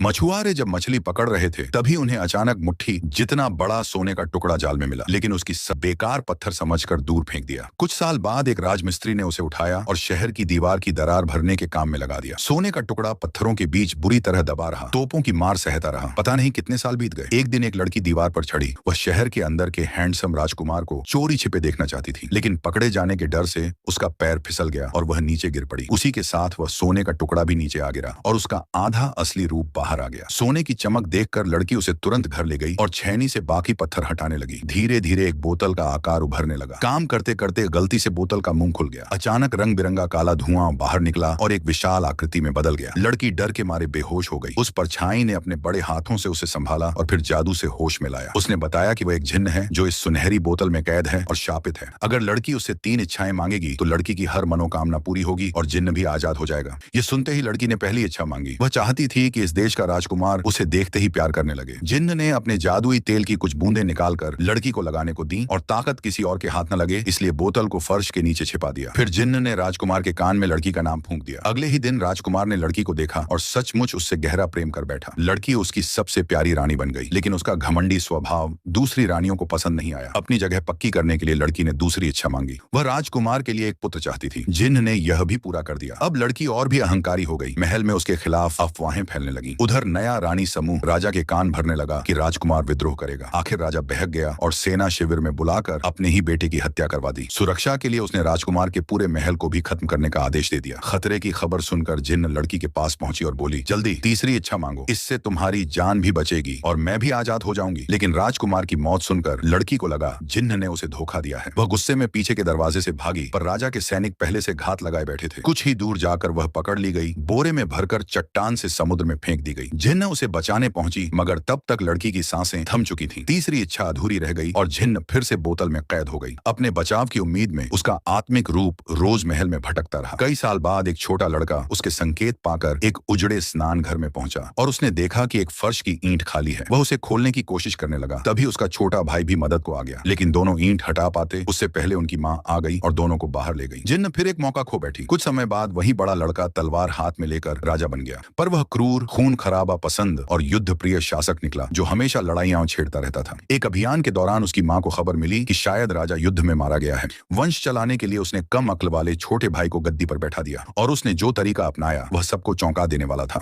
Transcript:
मछुआरे जब मछली पकड़ रहे थे तभी उन्हें अचानक मुट्ठी जितना बड़ा सोने का टुकड़ा जाल में मिला, लेकिन उसकी सब बेकार पत्थर समझकर दूर फेंक दिया। कुछ साल बाद एक राजमिस्त्री ने उसे उठाया और शहर की दीवार की दरार भरने के काम में लगा दिया। सोने का टुकड़ा पत्थरों के बीच बुरी तरह दबा रहा, तोपों की मार सहता रहा। पता नहीं कितने साल बीत गए। एक दिन एक लड़की दीवार पर चढ़ी। वह शहर के अंदर के हैंडसम राजकुमार को चोरी छिपे देखना चाहती थी, लेकिन पकड़े जाने के डर से उसका पैर फिसल गया और वह नीचे गिर पड़ी। उसी के साथ वह सोने का टुकड़ा भी नीचे आ गिरा और उसका आधा असली रूप बाहर आ गया। सोने की चमक देखकर लड़की उसे तुरंत घर ले गई और छेनी से बाकी पत्थर हटाने लगी। धीरे धीरे एक बोतल का आकार उभरने लगा। काम करते करते गलती से बोतल का मुंह खुल गया। अचानक रंग बिरंगा काला धुआं बाहर निकला और एक विशाल आकृति में बदल गया। लड़की डर के मारे बेहोश हो गई। उस परछाई ने अपने बड़े हाथों से उसे संभाला और फिर जादू से होश में लाया। उसने बताया कि वह एक जिन्न है जो इस सुनहरी बोतल में कैद है और शापित है। अगर लड़की उससे 3 इच्छाएं मांगेगी तो लड़की की हर मनोकामना पूरी होगी और जिन्न भी आजाद हो जाएगा। ये सुनते ही लड़की ने पहली इच्छा मांगी। वह चाहती थी कि इस देश का राजकुमार उसे देखते ही प्यार करने लगे। जिन्न ने अपने जादुई तेल की कुछ बूंदें निकालकर लड़की को लगाने को दी और ताकत किसी और के हाथ न लगे इसलिए बोतल को फर्श के नीचे छिपा दिया। फिर जिन्न ने राजकुमार के कान में लड़की का नाम फूंक दिया। अगले ही दिन राजकुमार ने लड़की को देखा और सचमुच उससे गहरा प्रेम कर बैठा। लड़की उसकी सबसे प्यारी रानी बन गई, लेकिन उसका घमंडी स्वभाव दूसरी रानियों को पसंद नहीं आया। अपनी जगह पक्की करने के लिए लड़की ने दूसरी इच्छा मांगी। वह राजकुमार के लिए एक पुत्र चाहती थी। जिन्न ने यह भी पूरा कर दिया। अब लड़की और भी अहंकारी हो गई। महल में उसके खिलाफ अफवाहें फैलने लगी। उधर नया रानी समूह राजा के कान भरने लगा कि राजकुमार विद्रोह करेगा। आखिर राजा बहक गया और सेना शिविर में बुलाकर अपने ही बेटे की हत्या करवा दी। सुरक्षा के लिए उसने राजकुमार के पूरे महल को भी खत्म करने का आदेश दे दिया। खतरे की खबर सुनकर जिन्न लड़की के पास पहुंची और बोली, जल्दी तीसरी इच्छा मांगो, इससे तुम्हारी जान भी बचेगी और मैं भी आजाद हो जाऊंगी। लेकिन राजकुमार की मौत सुनकर लड़की को लगा जिन्न ने उसे धोखा दिया है। वह गुस्से में पीछे के दरवाजे से भागी, पर राजा के सैनिक पहले से घात लगाए बैठे थे। कुछ ही दूर जाकर वह पकड़ ली गई, बोरे में भरकर चट्टान से समुद्र में फेंक दी गई। जिन्न उसे बचाने पहुंची, मगर तब तक लड़की की सांसें थम चुकी थीं। तीसरी इच्छा अधूरी रह गई और जिन्न फिर से बोतल में कैद हो गई। अपने बचाव की उम्मीद में उसका आत्मिक रूप रोज महल में भटकता रहा। कई साल बाद एक छोटा लड़का उसके संकेत पाकर एक उजड़े स्नान घर में पहुंचा और उसने देखा कि एक फर्श की ईंट खाली है। वह उसे खोलने की कोशिश करने लगा। तभी उसका छोटा भाई भी मदद को आ गया, लेकिन दोनों ईंट हटा पाते उससे पहले उनकी माँ आ गई और दोनों को बाहर ले गई। जिन्न फिर एक मौका खो बैठी। कुछ समय बाद वही बड़ा लड़का तलवार हाथ में लेकर राजा बन गया, पर वह क्रूर, खून खराबा पसंद और युद्ध प्रिय शासक निकला जो हमेशा लड़ाइयां छेड़ता रहता था। एक अभियान के दौरान उसकी माँ को खबर मिली कि शायद राजा युद्ध में मारा गया है। वंश चलाने के लिए उसने कम अक्ल वाले छोटे भाई को गद्दी पर बैठा दिया और उसने जो तरीका अपनाया वह सबको चौंका देने वाला था।